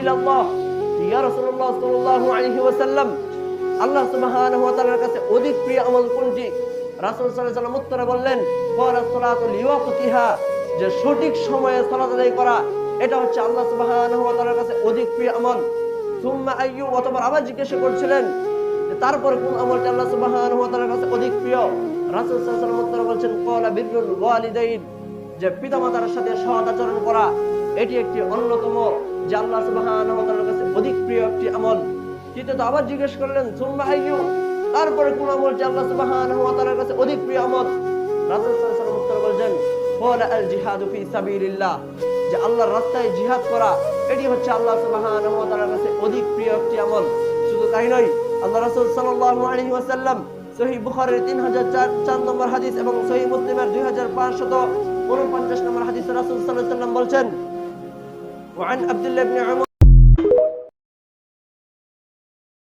ইলাল্লাহ, ইয়া রাসূলুল্লাহ সাল্লাল্লাহু আলাইহি ওয়াসাল্লাম, আল্লাহ সুবহানাহু ওয়া তাআলার কাছে অধিক প্রিয় আমল কোনটি? রাসূল সাল্লাল্লাহু আলাইহি ওয়াসাল্লাম উত্তরে বললেন, ক্বালা সালাতু লিওয়াক্তিহা, যে সঠিক সময়ে সালাত আদায় করা, এটা হচ্ছে আল্লাহ সুবহানাহু ওয়া তাআলার কাছে অধিক প্রিয় আমল। সুম্মা আইয়ু, অতঃপর আবার জিজ্ঞাসা করছিলেন যে তারপর কোন আমলটি আল্লাহ সুবহানাহু ওয়া তাআলার কাছে অধিক প্রিয়? রাসূল সাল্লাল্লাহু আলাইহি ওয়াসাল্লাম উত্তরে বলছেন, ক্বালা বিররুল ওয়ালিদাইন, যে পিতামাতার সাথে সৎ আচরণ করা, এটি একটি অন্যতম যে আল্লাহ সুবহানাহু ওয়া তাআলার কাছে অধিক প্রিয় একটি আমল। তৃতীয়ত আবার জিজ্ঞেস করলেন, সুম্মা আইয়ু, তারপরে কোন আমলটি আল্লাহ সুবহানাহু ওয়া তাআলার কাছে অধিক প্রিয় আমল? রাসূল সাল্লাল্লাহু আলাইহি ওয়াসাল্লাম উত্তর বলেছেন, ক্বালা আল জিহাদু ফি সাবিলিল্লাহ, যে আল্লাহর রাস্তায় জিহাদ করা, এটি হচ্ছে আল্লাহ সুবহানাহু ওয়া তাআলার কাছে অধিক প্রিয় একটি আমল। শুধু তাই নয়, আল্লাহ রাসূল সাল্লাল্লাহু আলাইহি ওয়াসাল্লাম সহিহ বুখারীর 3004 নম্বর হাদিস এবং সহিহ মুসলিমের 2549 নম্বর হাদিসে রাসূল সাল্লাল্লাহু আলাইহি ওয়াসাল্লাম বলছেন, ওয়ান আব্দুল্লাহ ইবনে উমর